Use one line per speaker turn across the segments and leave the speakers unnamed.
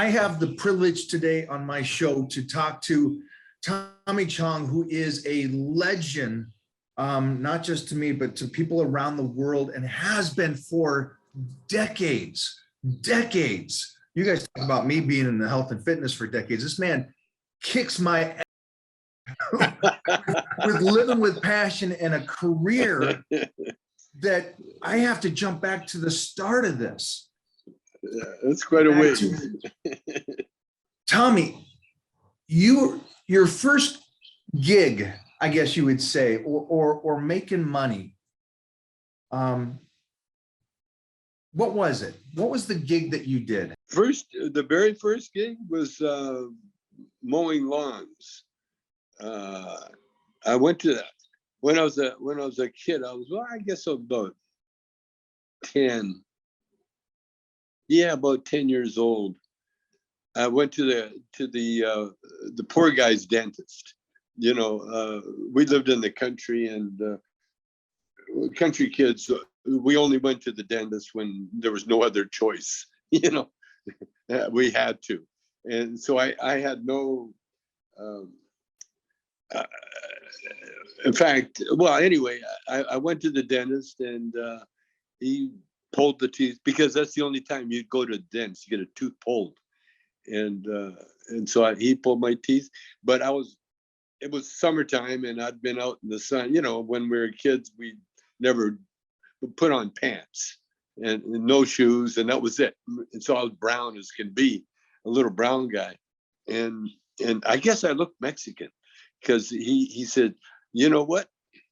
I have the privilege today on my show to talk to Tommy Chong, who is a legend, not just to me, but to people around the world, and has been for decades. You guys talk about me being in the health and fitness for decades. This man kicks my with living with passion and a career that I have to jump back to the start of this.
Yeah, that's quite a ways.
Tommy, your first gig, I guess you would say, or making money. What was it? What was the gig that you did?
The very first gig was mowing lawns. I went to that when I was a kid. I guess about 10. Yeah, about 10 years old. I went to the poor guy's dentist. You know, we lived in the country, and country kids, we only went to the dentist when there was no other choice. You know, we had to, and so I had no. In fact, well, anyway, I went to the dentist, and he pulled the teeth, because that's the only time you'd go to the dentist, you get a tooth pulled, and so he pulled my teeth. But it was summertime, and I'd been out in the sun. You know, when we were kids, we never put on pants and no shoes, and that was it. And so I was brown as can be, a little brown guy, and I guess I looked Mexican, because he said, you know what,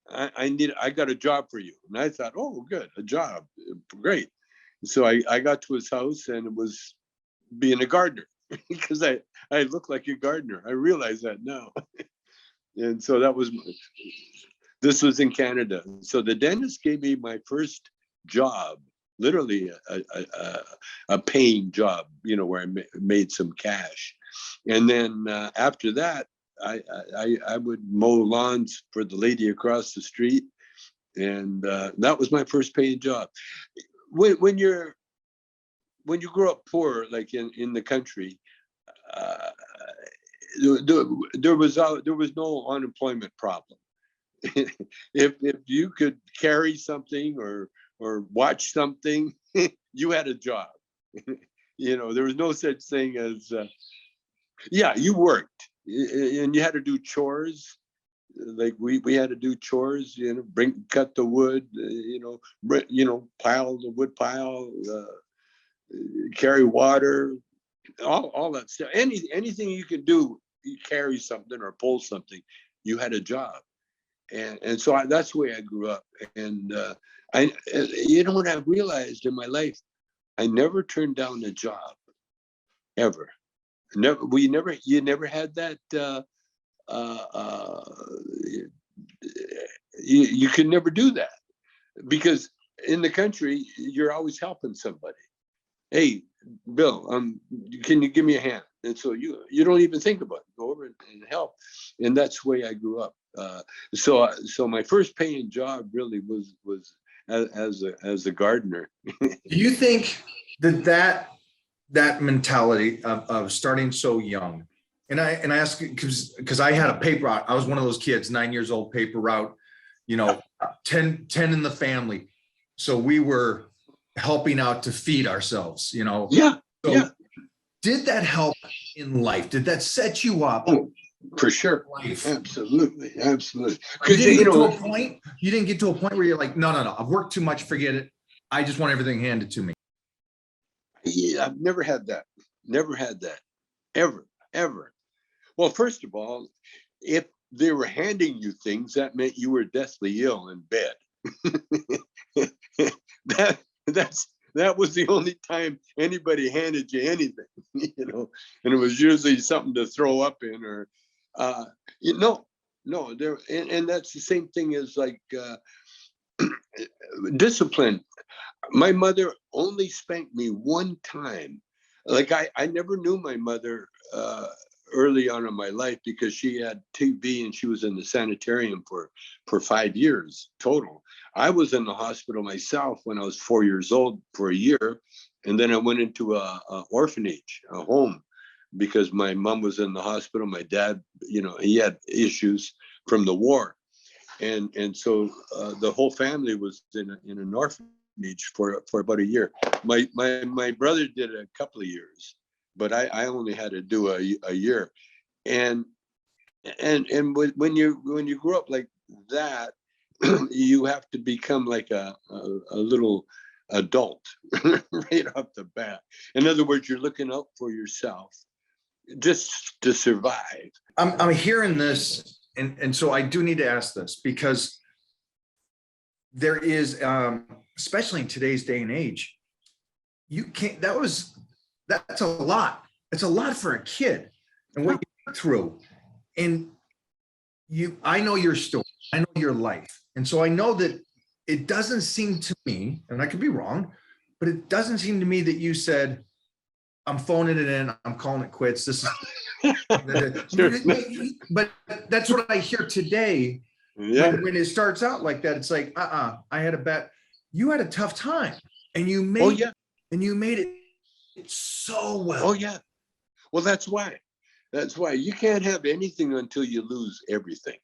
I got a job for you. And I thought, oh, good, a job, great. So I got to his house, and it was being a gardener, because I look like a gardener. I realize that now. And so this was in Canada. So the dentist gave me my first job, literally a paying job, you know, where I made some cash. And then after that, I would mow lawns for the lady across the street, and that was my first paying job. When you grow up poor, like in the country, there was no unemployment problem. if you could carry something or watch something, you had a job. You know, there was no such thing as you worked, and you had to do chores. Like we had to do chores, you know, cut the wood, pile the wood pile, carry water, all that stuff. Anything you could do, you carry something or pull something, you had a job. And so that's the way I grew up. And what I've realized in my life, I never turned down a job, ever. You never had that. You could never do that, because in the country, you're always helping somebody. Hey, Bill, can you give me a hand? And so you don't even think about it. Go over and help. And that's the way I grew up. So my first paying job really was as a gardener.
Do you think that mentality of starting so young, and I ask because I had a paper route. I was one of those kids, 9 years old, paper route, 10 in the family. So we were helping out to feed ourselves,
Yeah.
So
yeah.
Did that help in life? Did that set you up?
Oh, for sure.
Life?
Absolutely.
You didn't get to a point. You didn't get to a point where you're like, no. I've worked too much. Forget it. I just want everything handed to me.
Yeah, I've never had that. Never had that. Ever. Well, first of all, if they were handing you things, that meant you were deathly ill in bed. That was the only time anybody handed you anything, and it was usually something to throw up in, or there. And that's the same thing as like discipline. My mother only spanked me one time. Like I never knew my mother early on in my life, because she had TB and she was in the sanitarium for 5 years total. I was in the hospital myself when I was 4 years old for a year, And then I went into a orphanage, a home, because my mom was in the hospital. My dad, he had issues from the war. And so the whole family was in an orphanage for about a year. My brother did a couple of years, but I only had to do a year. And when you grow up like that, you have to become like a little adult right off the bat. In other words, you're looking out for yourself just to survive.
I'm hearing this, and so I do need to ask this, because there is, especially in today's day and age, you can't, that's a lot. It's a lot for a kid and what you went through. And I know your story, I know your life. And so I know that it doesn't seem to me, and I could be wrong, but it doesn't seem to me that you said, I'm phoning it in, I'm calling it quits. This is, but that's what I hear today.
Yeah.
When it starts out like that, it's like, I had a bet. You had a tough time, and you made, it so well.
Oh yeah. Well, that's why you can't have anything until you lose everything.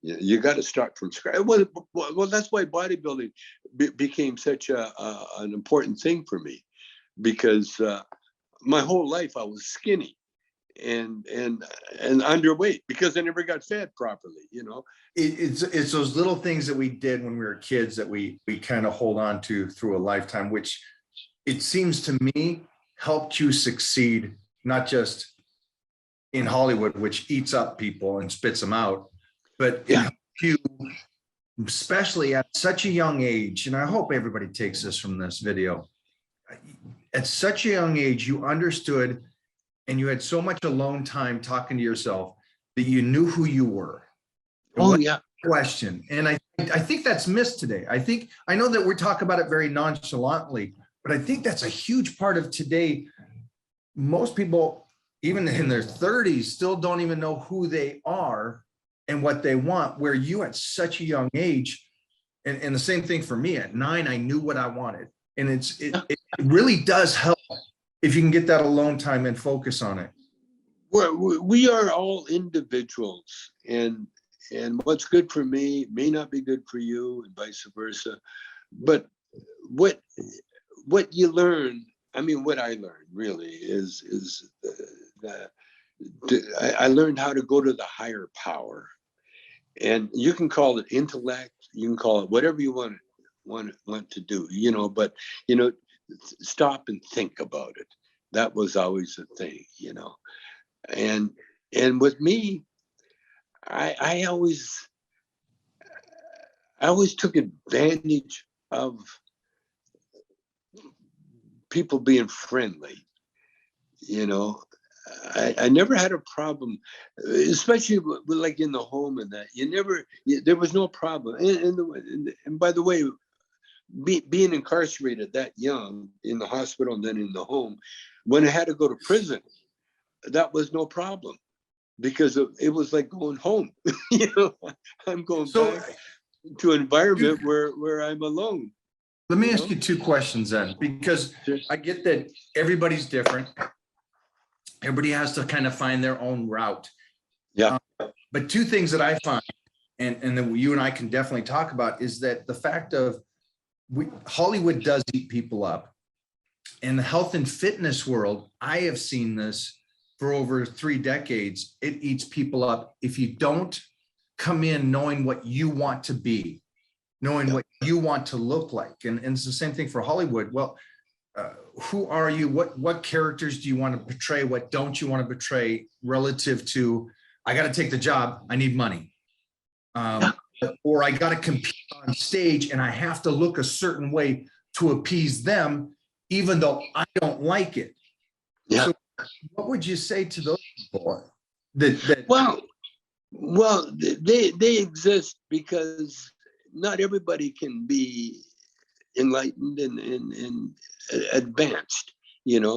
You got to start from scratch. Well, that's why bodybuilding became such an important thing for me, because my whole life I was skinny and underweight because I never got fed properly.
It's those little things that we did when we were kids that we kind of hold on to through a lifetime, which it seems to me helped you succeed, not just in Hollywood, which eats up people and spits them out, but you, especially at such a young age, and I hope everybody takes this from this video, at such a young age, you understood, and you had so much alone time talking to yourself that you knew who you were. Question. And I think that's missed today. I know that we talk about it very nonchalantly, but I think that's a huge part of today. Most people, even in their 30s, still don't even know who they are and what they want, where you at such a young age, and the same thing for me. At 9, I knew what I wanted. And it really does help if you can get that alone time and focus on it.
Well, we are all individuals, and what's good for me may not be good for you, and vice versa. But what you learn, what I learned really is I learned how to go to the higher power, and you can call it intellect, you can call it whatever you want to do, but stop and think about it. That was always the thing, and with me, I always took advantage of people being friendly. I never had a problem, especially with, like in the home and that. There was no problem. And by the way, being incarcerated that young in the hospital and then in the home, when I had to go to prison, that was no problem, because it was like going home. I'm going back to an environment where I'm alone.
Let me ask you 2 questions then, because I get that everybody's different. Everybody has to kind of find their own route.
Yeah.
But 2 things that I find, and that you and I can definitely talk about, is that the fact of Hollywood does eat people up. In the health and fitness world, I have seen this for over 3 decades. It eats people up if you don't come in knowing what you want to be, knowing what you want to look like. And it's the same thing for Hollywood. Well, who are you? What characters do you want to portray? What don't you want to portray relative to, I got to take the job, I need money. Or I got to compete on stage and I have to look a certain way to appease them, even though I don't like it.
Yeah.
So what would you say to those people?
Well, they exist because not everybody can be enlightened and advanced,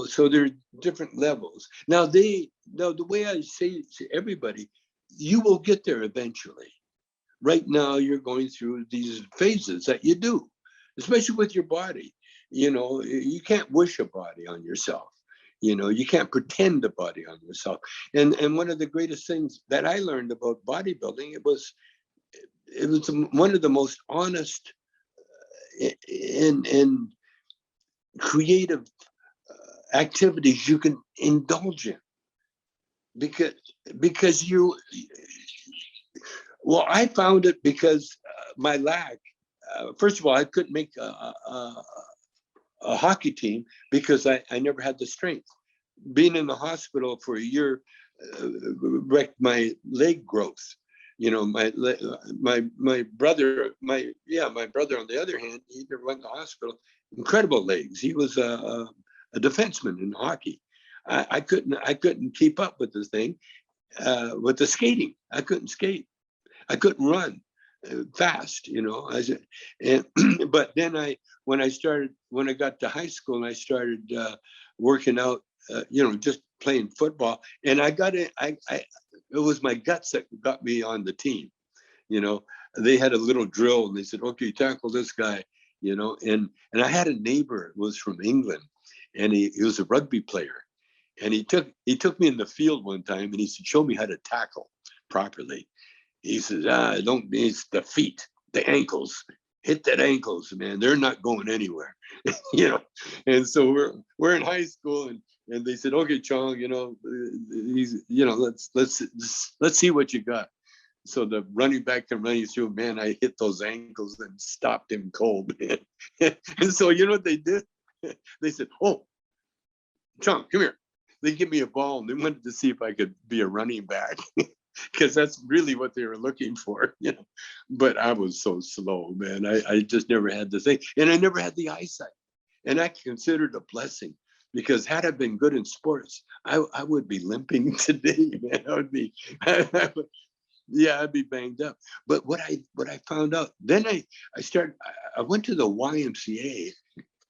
so there are different levels. Now, the way I say to everybody, you will get there eventually. Right now, you're going through these phases that you do, especially with your body. You know, you can't wish a body on yourself. You know, you can't pretend a body on yourself. And one of the greatest things that I learned about bodybuilding, it was one of the most honest and creative activities you can indulge in, because you, well, I found it because my lack, first of all, I couldn't make a hockey team because I never had the strength. Being in the hospital for a year wrecked my leg growth. You know, my brother, my brother on the other hand, he never went to the hospital. Incredible legs. He was a defenseman in hockey. I couldn't keep up with the thing, with the skating. I couldn't skate. I couldn't run fast, you know. But then when I got to high school and I started working out, you know, just playing football, and I got it. It was my guts that got me on the team. You know, they had a little drill and they said, "Okay, tackle this guy," you know. And I had a neighbor who was from England, and he was a rugby player, and he took me in the field one time and he said, "Show me how to tackle properly." He says, don't, it's the feet, the ankles, hit that ankles, man. They're not going anywhere, you know? And so we're in high school and they said, "Okay, Chong, you know, he's, you know, let's see what you got." So the running back come running through, man, I hit those ankles and stopped him cold, man. And so, you know what they did? They said, "Oh, Chong, come here." They give me a ball and they wanted to see if I could be a running back. Because that's really what they were looking for, you know. But I was so slow, man. I just never had the thing. And I never had the eyesight. And I considered a blessing, because had I been good in sports, I would be limping today, man. I'd be banged up. But what I found out, then I went to the YMCA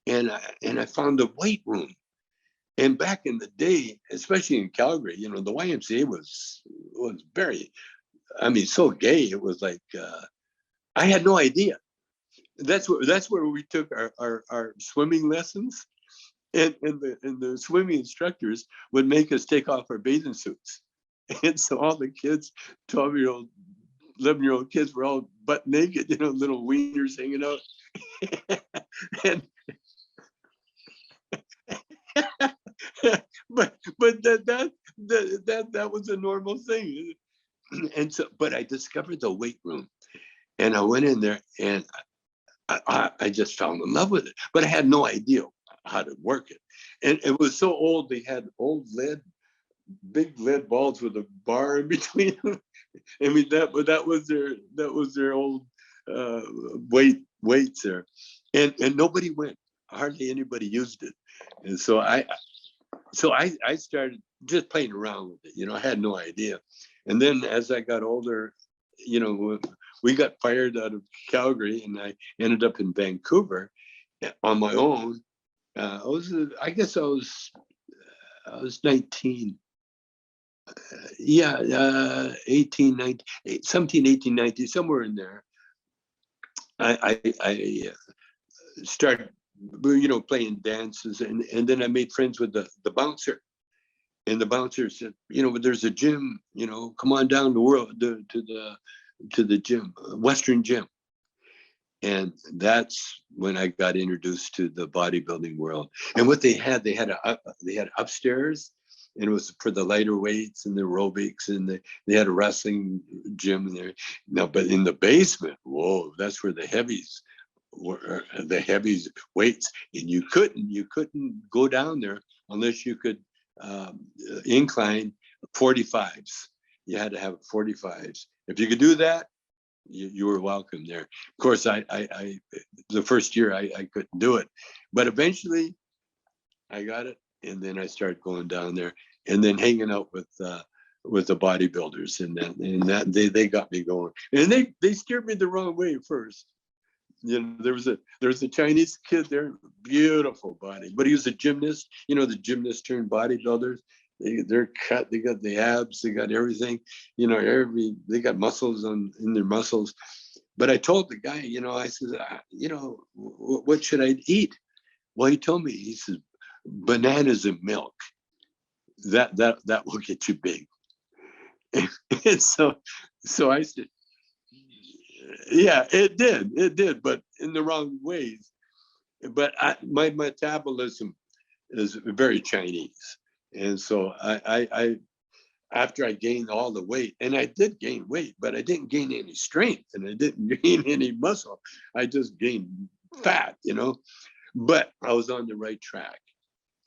and I found the weight room. And back in the day, especially in Calgary, you know, the YMCA was very, I mean, so gay. It was like, I had no idea. That's where we took our swimming lessons, and the swimming instructors would make us take off our bathing suits. And so all the kids, 12-year-old, 11-year-old kids were all butt naked, you know, little wieners hanging out. and but that was a normal thing. And so, but I discovered the weight room, and I went in there, and I just fell in love with it. But I had no idea how to work it, and it was so old. They had old big lead balls with a bar in between them. I mean, that was their old weights there, and nobody went. Hardly anybody used it, and so I started just playing around with it. You know, I had no idea. And then as I got older, you know, we got fired out of Calgary, and I ended up in Vancouver on my own. I was 19. 18, 19, 17, 18, 19, somewhere in there. I started, you know, playing dances, and then I made friends with the bouncer, and the bouncer said, you know, there's a gym, you know, come on down to the gym, Western Gym. And that's when I got introduced to the bodybuilding world. And what they had upstairs, and it was for the lighter weights and the aerobics, and they had a wrestling gym in there. Now, but in the basement, whoa, that's where the heavies were, the heavies weights, and you couldn't go down there unless you could incline 45s. You had to have 45s. If you could do that, you were welcome there. Of course, I the first year I couldn't do it, but eventually I got it, and then I started going down there, and then hanging out with the bodybuilders, and that they got me going, and they steered me the wrong way at first. You know, there was a Chinese kid there, beautiful body, but he was a gymnast. You know, the gymnasts turned bodybuilders. They're cut. They got the abs. They got everything. You know, they got muscles in their muscles. But I told the guy, you know, I said, you know, what should I eat? Well, he told me, he says, bananas and milk, that will get you big. And so I said, yeah, it did, but in the wrong ways. But my metabolism is very Chinese. And so I after I gained all the weight, and I did gain weight, but I didn't gain any strength and I didn't gain any muscle. I just gained fat, but I was on the right track.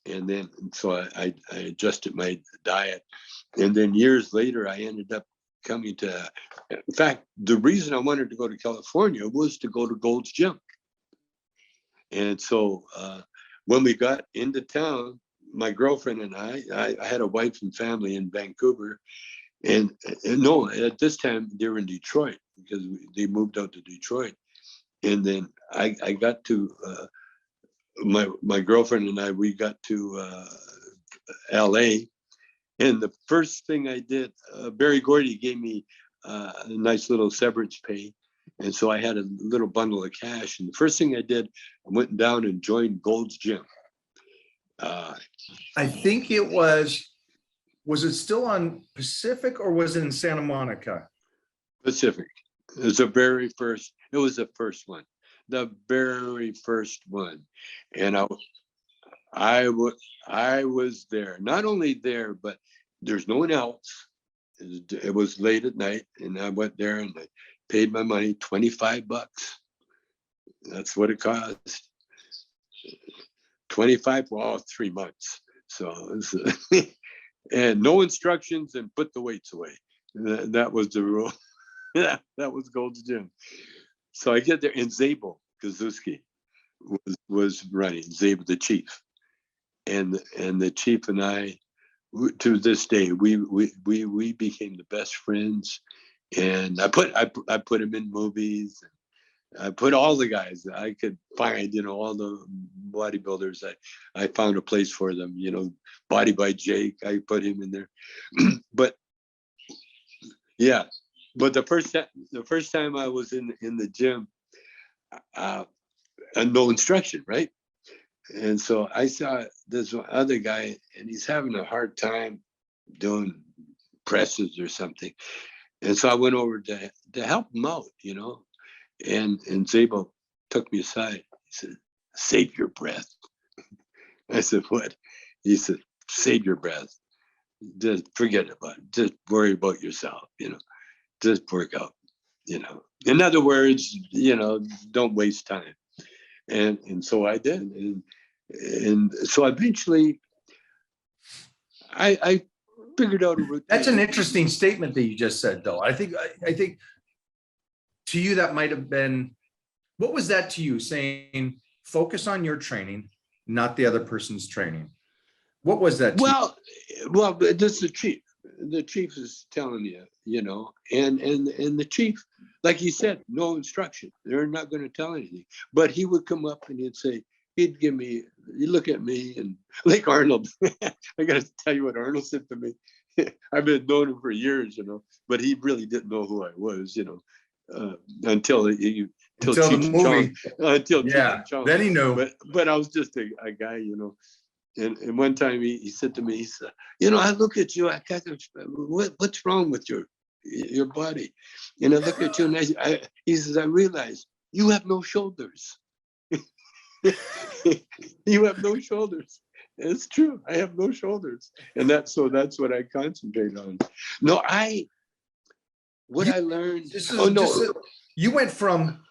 And then, so I adjusted my diet. And then years later, I ended up coming to, in fact, the reason I wanted to go to California was to go to Gold's Gym. And so when we got into town, my girlfriend and I had a wife and family in Vancouver. And no, at this time, they were in Detroit because they moved out to Detroit. And then I got to, my girlfriend and we got to LA. And the first thing I did, Barry Gordy gave me a nice little severance pay. And so I had a little bundle of cash. And the first thing I did, I went down and joined Gold's Gym.
I think it was it still on Pacific or was it in Santa Monica?
Pacific. It was the first one, the very first one. And I was there, not only there, but there's no one else. It was late at night and I went there and I paid my money, $25. That's what it cost. 25 for all 3 months. So, and no instructions and put the weights away. That was the rule. Yeah, that was Gold's Gym. So I get there and Zabo Koszewski was running, Zabo the chief. And the chief and I, to this day, we became the best friends. And I put him in movies. I put all the guys that I could find, all the bodybuilders. I found a place for them, Body by Jake. I put him in there. But yeah, but the first time I was in the gym, and no instruction, right? And so I saw this other guy, and he's having a hard time doing presses or something. And so I went over to help him out, And Zabo took me aside. He said, "Save your breath." I said, "What?" He said, "Save your breath. Just forget about it. Just worry about yourself, Just work out, In other words, don't waste time." And so I did. And so eventually I figured out a routine.
That's an interesting statement that you just said, though. I think to you, that might have been, what was that to you, saying, focus on your training, not the other person's training? What was that to you?
Well, this is the chief. The chief is telling you, and the chief, like he said, no instruction. They're not going to tell anything. But he would come up and he'd give me, he'd look at me and like Arnold. I got to tell you what Arnold said to me. I've been knowing him for years, but he really didn't know who I was, until
the movie.
Until
yeah,
Cheech Chong.
Then he knew.
But I was just a guy, And one time he said to me, he said, I look at you, I kind of, what's wrong with your body? And I look at you and he says, I realize you have no shoulders. You have no shoulders. It's true. I have no shoulders. And that's what I concentrate on. No, I learned.
You went from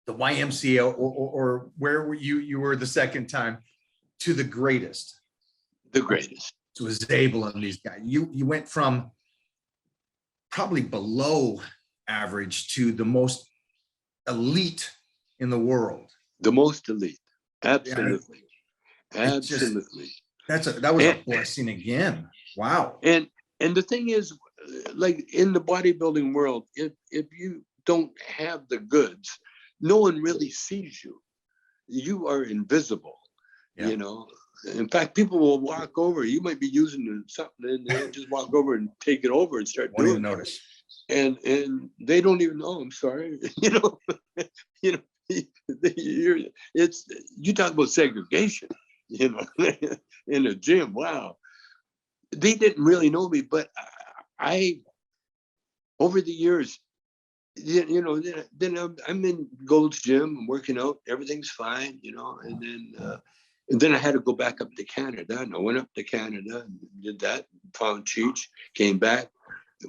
the YMCA or where were you were the second time to the greatest.
The greatest.
To Zabo and these guys. You went from probably below average to the most elite in the world.
The most elite. Absolutely. Yeah, absolutely.
That was a blessing again. Wow.
And the thing is, like in the bodybuilding world, if you don't have the goods, no one really sees you. You are invisible.
Yeah.
In fact, people will walk over. You might be using something and they'll just walk over and take it over and start doing it.
Notice.
And they don't even know. I'm sorry. If it's, you talk about segregation, you know, in a gym. Wow. They didn't really know me, but I over the years, you know, then I'm in Gold's Gym, I'm working out, everything's fine, you know, and then I had to go back up to Canada, and I went up to Canada and did that, found Cheech, came back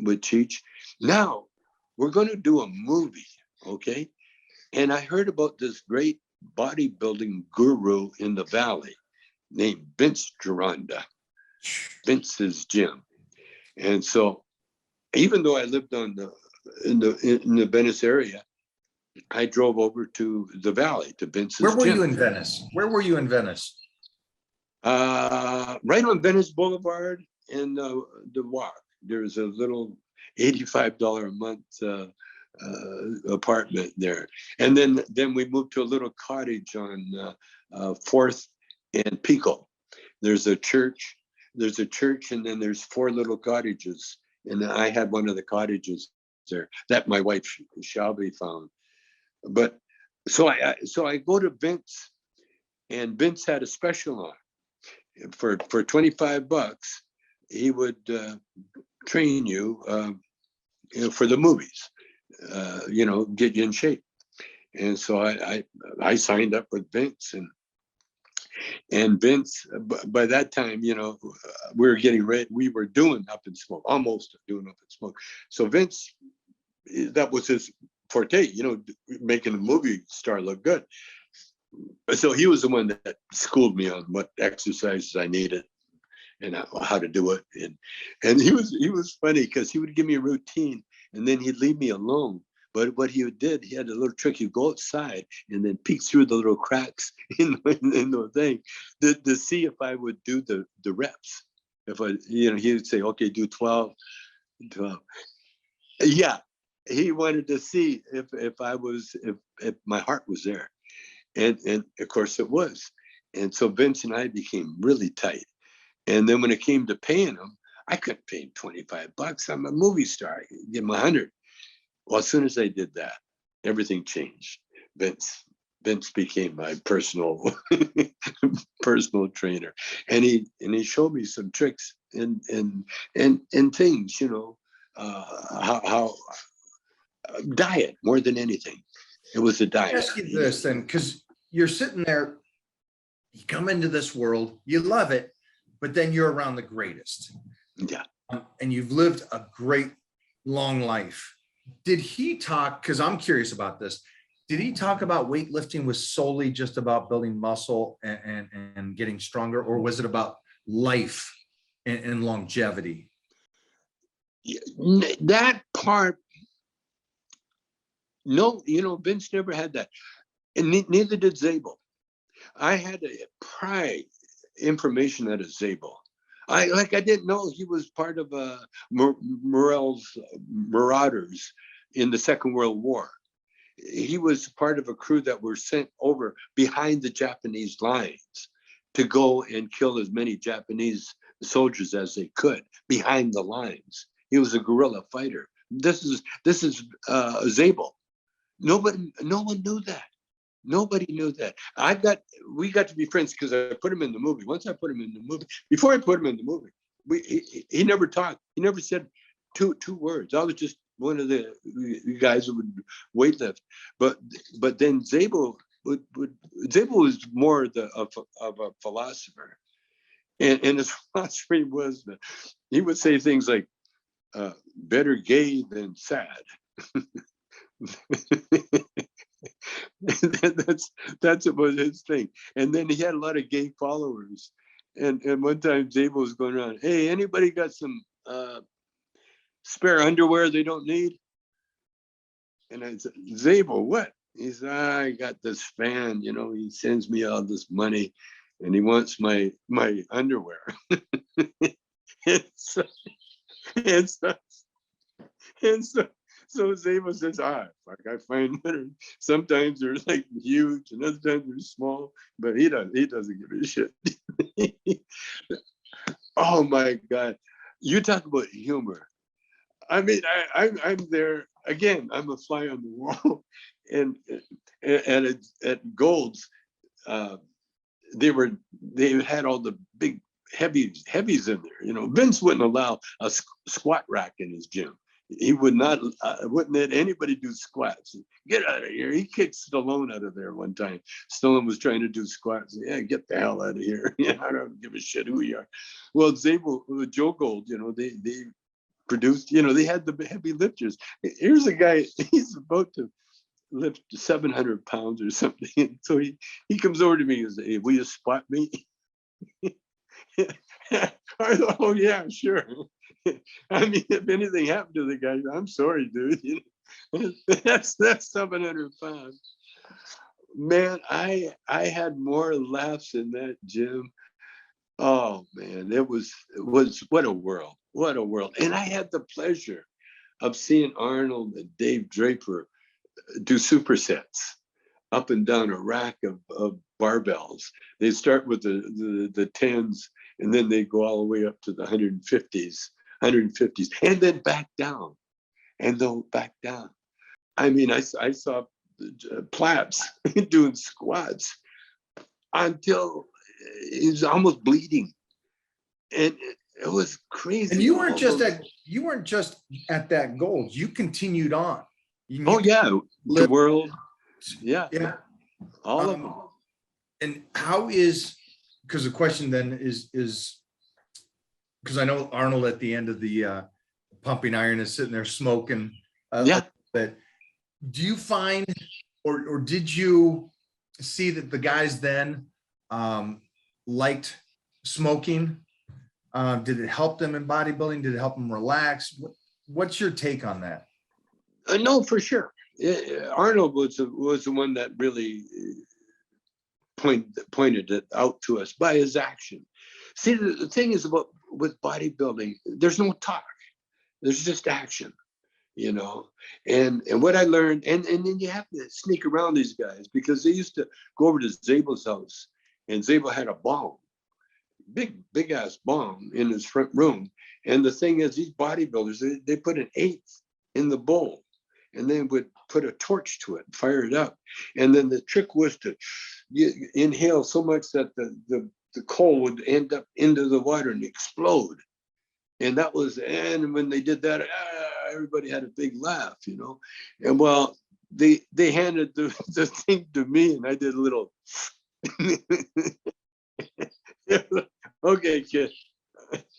with Cheech. Now we're going to do a movie, okay? And I heard about this great bodybuilding guru in the Valley named Vince Gironda, Vince's Gym. And so even though I lived in the Venice area, I drove over to the Valley to Vince's
Where were
Gym.
you in Venice? Where were you in Venice?
Right on Venice Boulevard in the walk. There's a little $85 a month apartment there, and then we moved to a little cottage on 4th and Pico. There's a church, and then there's 4 little cottages, and I had one of the cottages there that my wife Shelby found. But so I go to Vince, and Vince had a special on for $25. He would train you, you know, for the movies, you know, get you in shape. And so I signed up with Vince, and Vince, by that time, you know, we were getting ready. We were doing Up in Smoke, almost doing Up in Smoke. So Vince, that was his forte, you know, making a movie star look good. So he was the one that schooled me on what exercises I needed and how to do it. And he was funny because he would give me a routine and then he'd leave me alone. But what he did, he had a little trick. He'd go outside and then peek through the little cracks in the thing to see if I would do the reps. If I, you know, he would say, okay, do 12. Yeah, he wanted to see if my heart was there. And of course it was. And so Vince and I became really tight. And then when it came to paying him, I couldn't pay him $25. I'm a movie star. I could give him 100. Well, as soon as I did that, everything changed. Vince became my personal trainer, and he showed me some tricks and things, you know, how diet more than anything. It was a diet.
Ask you this then, because you're sitting there, you come into this world, you love it, but then you're around the greatest.
Yeah.
And you've lived a great long life. Did he talk, because I'm curious about this, did he talk about weightlifting was solely just about building muscle and getting stronger, or was it about life and longevity?
That part, no, you know, Vince never had that. And neither did Zabo. I had to pry information out of Zabo. I didn't know he was part of Morel's Marauders in the Second World War. He was part of a crew that were sent over behind the Japanese lines to go and kill as many Japanese soldiers as they could behind the lines. He was a guerrilla fighter. This is Zabo. No one knew that. Nobody knew that. We got to be friends because I put him in the movie. Once I put him in the movie, before I put him in the movie, he never talked. He never said two words. I was just one of the guys who would weightlift. But then Zabo was more of a philosopher, and his philosophy was that he would say things like, "Better gay than sad." That's what his thing. And then he had a lot of gay followers. And one time Zabo was going around, hey, anybody got some spare underwear they don't need? And I said, Zabo, what? He said, I got this fan, you know, he sends me all this money and he wants my underwear. and so Zabo says, fuck, I find better. Sometimes they're like huge and other times they're small, but he doesn't give a shit. Oh my God. You talk about humor. I mean, I'm there, again, I'm a fly on the wall. And at Gold's, they had all the big heavies in there. You know, Vince wouldn't allow a squat rack in his gym. He would not, wouldn't let anybody do squats. Get out of here. He kicked Stallone out of there one time. Stallone was trying to do squats. Yeah, get the hell out of here. You know, I don't give a shit who you are. Well, Zabo, Joe Gold, you know, they produced, you know, they had the heavy lifters. Here's a guy, he's about to lift 700 pounds or something. And so he comes over to me and says, "Hey, will you squat me?" I thought, oh yeah, sure. I mean, if anything happened to the guy, I'm sorry, dude. You know, that's 700 pounds. Man, I had more laughs in that gym. Oh man, it was what a world. What a world. And I had the pleasure of seeing Arnold and Dave Draper do supersets up and down a rack of barbells. They start with the 10s, and then they go all the way up to the 150s, and then back down, and they'll back down. I mean, I saw Platts doing squats until he's almost bleeding, and it was crazy.
And you weren't just at that goal. You continued on.
Oh yeah, the world. Yeah,
yeah.
All of them.
And how is, because the question then is because I know Arnold at the end of the pumping iron is sitting there smoking.
Yeah.
But do you find, or did you see that the guys then liked smoking? Did it help them in bodybuilding? Did it help them relax? What's your take on that?
No, for sure. Arnold was the one that really pointed it out to us by his action. See, the thing is about with bodybuilding, there's no talk. There's just action, you know. And what I learned, and then you have to sneak around these guys, because they used to go over to Zabo's house, and Zabo had a bong, big ass bong in his front room. And the thing is, these bodybuilders, they put an eighth in the bowl, and they would put a torch to it and fire it up. And then the trick was to inhale so much that the coal would end up into the water and explode. And that was, and when they did that, everybody had a big laugh, you know. And well, they handed the thing to me, and I did a little, okay, kid.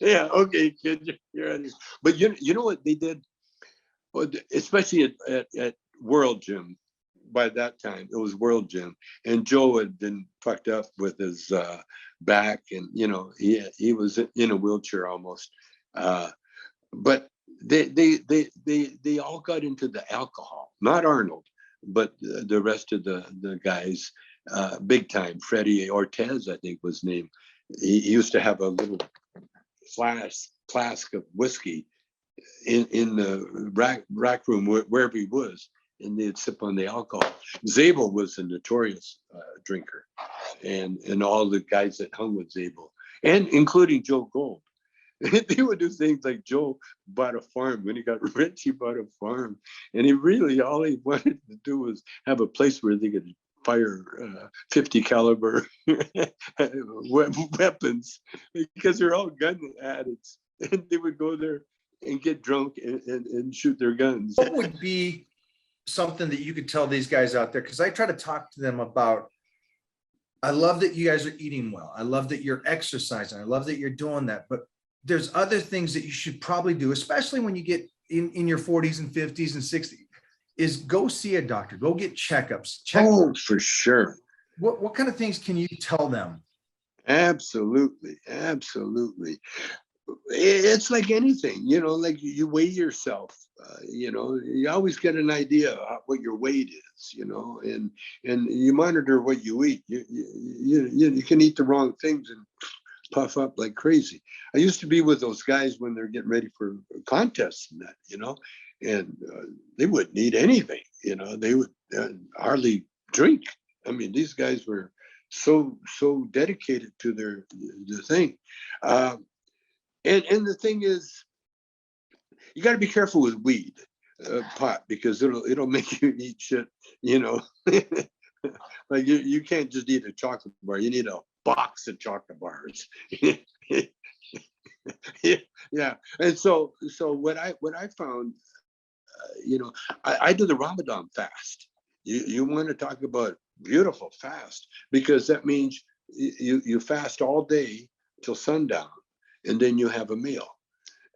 Yeah, okay, kid, you're out of here. But you know what they did? Especially at World Gym. By that time, it was World Gym, and Joe had been fucked up with his back, and you know he was in a wheelchair almost. But they all got into the alcohol. Not Arnold, but the rest of the guys, big time. Freddie Ortez, I think was named. He used to have a little flask of whiskey in the rack room wherever he was, and they'd sip on the alcohol. Zabo was a notorious drinker, and all the guys that hung with Zabo, and including Joe Gold. They would do things like Joe bought a farm. When he got rich, he bought a farm, and all he wanted to do was have a place where they could fire 50 caliber weapons, because they're all gun addicts, and they would go there and get drunk and shoot their guns.
What would be something that you could tell these guys out there? Because I try to talk to them about, I love that you guys are eating well. I love that you're exercising. I love that you're doing that. But there's other things that you should probably do, especially when you get in your 40s and 50s and 60s, is go see a doctor, go get checkups.
Oh, for sure.
What kind of things can you tell them?
Absolutely. It's like anything, you know, like you weigh yourself, you know, you always get an idea of what your weight is, you know, and you monitor what you eat. You can eat the wrong things and puff up like crazy. I used to be with those guys when they're getting ready for contests and that, you know, and they wouldn't eat anything, you know, they would hardly drink. I mean, these guys were so dedicated to their thing. And the thing is, you got to be careful with weed, pot, because it'll make you eat shit, you know. Like you can't just eat a chocolate bar. You need a box of chocolate bars. Yeah. And so what I found, I do the Ramadan fast. You want to talk about beautiful fast, because that means you fast all day till sundown, and then you have a meal.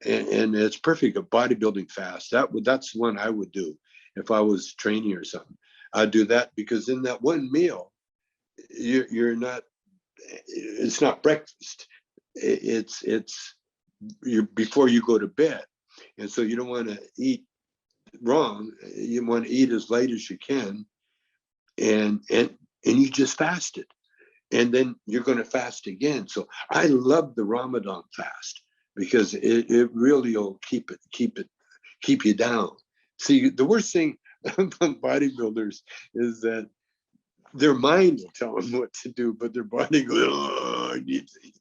And it's perfect. A bodybuilding fast. That's one I would do if I was training or something. I'd do that, because in that one meal, you're not. It's not breakfast. It's before you go to bed, and so you don't want to eat wrong. You want to eat as light as you can, and you just fasted, and then you're going to fast again. So I love the Ramadan fast, because it really will keep you down. See, the worst thing about bodybuilders is that their mind will tell them what to do, but their body goes, "Oh, I need to eat,"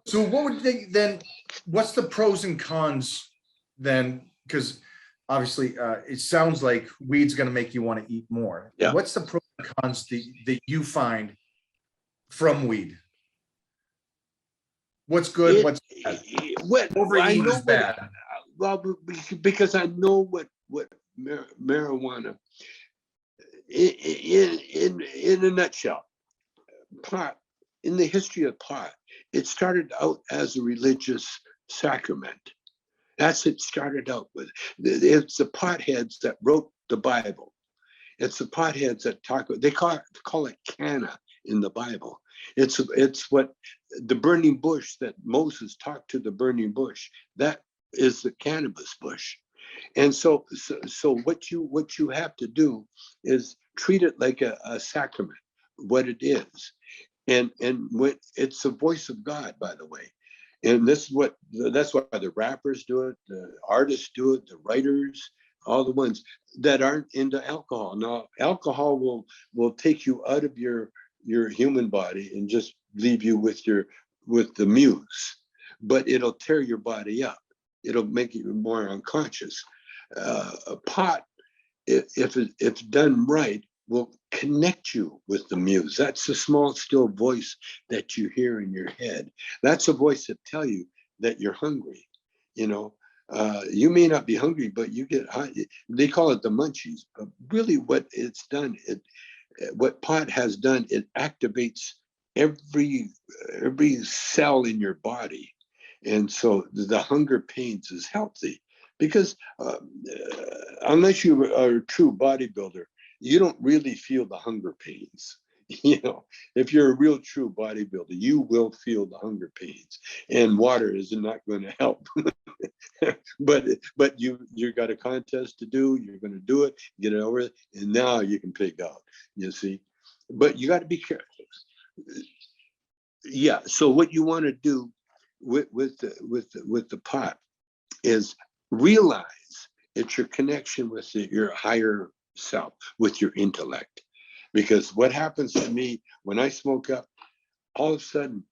So what would they then, what's the pros and cons then? Because obviously it sounds like weed's going to make you want to eat more.
Yeah.
What's the pros and cons that you find from weed? What's good? What's bad? Overeating is bad.
Well, because I know what marijuana, in a nutshell, pot, in the history of pot, it started out as a religious sacrament. That's it started out with. It's the potheads that wrote the Bible. It's the potheads that they call it canna in the Bible. It's what the burning bush that Moses talked to, the burning bush. That is the cannabis bush. And so what you have to do is treat it like a sacrament, what it is. And when it's the voice of God, by the way. And that's why the rappers do it, the artists do it, the writers, all the ones that aren't into alcohol. Now, alcohol will take you out of your human body and just leave you with the muse, but it'll tear your body up. It'll make you more unconscious. A pot, if done right, will connect you with the muse. That's the small, still voice that you hear in your head. That's a voice that tell you that you're hungry. You may not be hungry, but you get high. They call it the munchies, but really what it's done, what pot has done, it activates every cell in your body. And so the hunger pains is healthy, because unless you are a true bodybuilder, you don't really feel the hunger pains. If you're a real true bodybuilder, you will feel the hunger pains, and water is not going to help. but you got a contest to do. You're going to do it, get it over, and now you can pig out. You see, but you got to be careful. Yeah. So what you want to do with the pot is realize it's your connection with your higher self, with your intellect. Because what happens to me when I smoke up, all of a sudden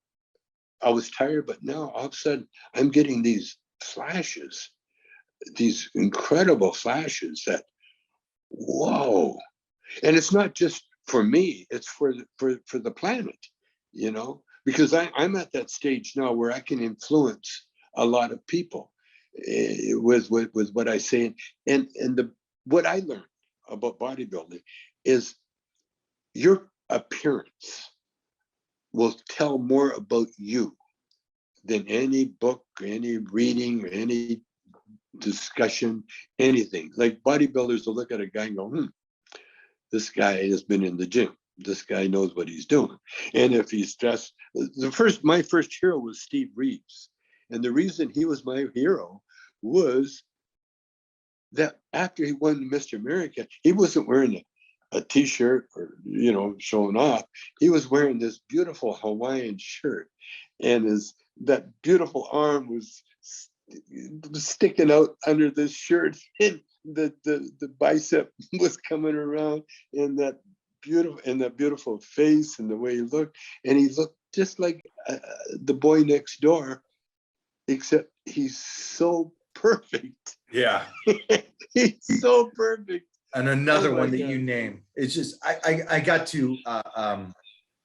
I was tired, but now all of a sudden I'm getting these flashes, these incredible flashes that, whoa. And it's not just for me, it's for the planet, because I'm at that stage now where I can influence a lot of people with what I say. And what I learned about bodybuilding is your appearance will tell more about you than any book, any reading, any discussion, anything. Like bodybuilders will look at a guy and go, this guy has been in the gym. This guy knows what he's doing. And if he's dressed, my first hero was Steve Reeves. And the reason he was my hero was that after he won Mr. America, he wasn't wearing a t-shirt or, showing off. He was wearing this beautiful Hawaiian shirt, and that beautiful arm was sticking out under this shirt, and the bicep was coming around, and that beautiful face and the way he looked, and he looked just like the boy next door, except he's so perfect.
Yeah.
He's so perfect.
And another
Oh my
one that
God.
you name. It's just I got to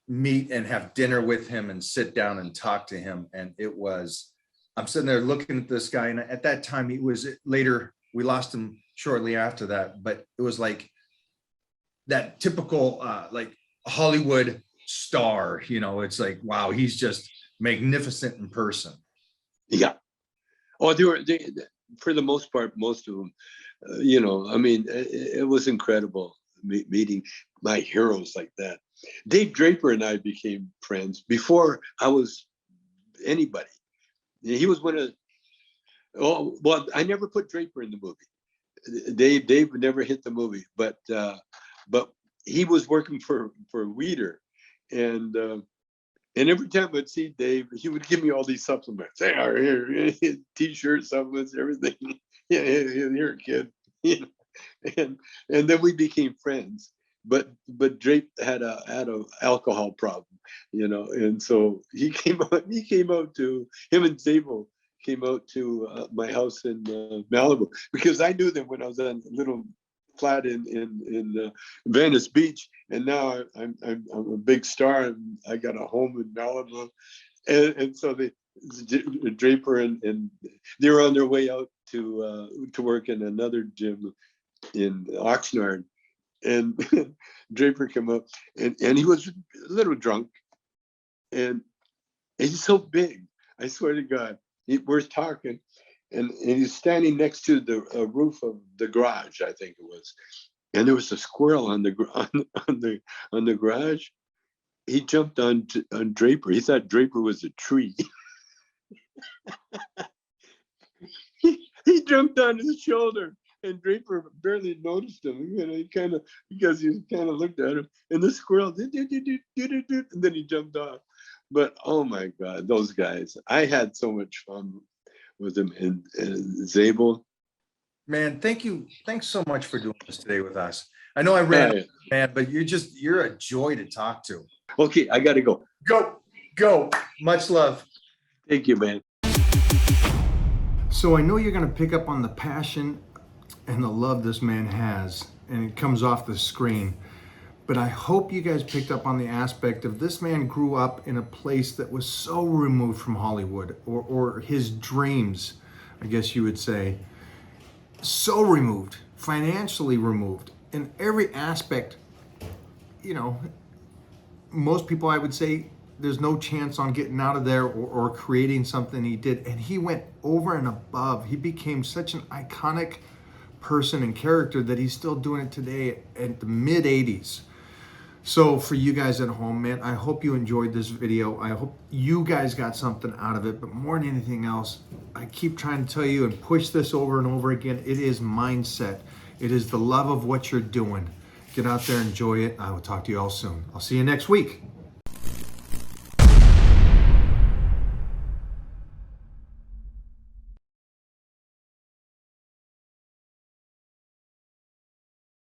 meet and have dinner with him and sit down and talk to him. And it was, I'm sitting there looking at this guy. And at that time, he was later, we lost him shortly after that. But it was like that typical like Hollywood star, you know, it's like, wow, he's just magnificent in person.
Yeah. Oh, for the most part, most of them, you know, I mean, it was incredible meeting my heroes like that. Dave Draper and I became friends before I was anybody. He was one of, oh, well, I never put Draper in the movie. Dave never hit the movie, but he was working for Weeder, and every time I'd see Dave, he would give me all these supplements. Hey, here, T-shirts, supplements, everything. Yeah, here, kid. You know? And then we became friends. But Drake had a alcohol problem, you know, and so he came out to him and Zabo came out to my house in Malibu, because I knew them when I was on a little flat in Venice Beach, and now I'm a big star and I got a home in Malibu, and so Draper and they were on their way out to work in another gym in Oxnard, and Draper came up and he was a little drunk, and he's so big, I swear to God. We're talking, and he's standing next to the roof of the garage, I think it was, and there was a squirrel on the garage. He jumped on Draper. He thought Draper was a tree. he jumped on his shoulder, and Draper barely noticed him. You know, because he kind of looked at him, and the squirrel did, and then he jumped off. But oh my God, those guys! I had so much fun with them, and Zabo.
Man, thank you. Thanks so much for doing this today with us. I know I ran, man, but you're a joy to talk to.
Okay, I got to go.
Go. Much love.
Thank you, man.
So I know you're going to pick up on the passion and the love this man has, and it comes off the screen. But I hope you guys picked up on the aspect of this man grew up in a place that was so removed from Hollywood, or his dreams, I guess you would say. So removed, financially removed, in every aspect. You know, most people, I would say, there's no chance on getting out of there or creating something he did. And he went over and above. He became such an iconic person and character that he's still doing it today at the mid 80s. So for you guys at home, man, I hope you enjoyed this video. I hope you guys got something out of it. But more than anything else, I keep trying to tell you and push this over and over again. It is mindset. It is the love of what you're doing. Get out there, enjoy it. I will talk to you all soon. I'll see you next week.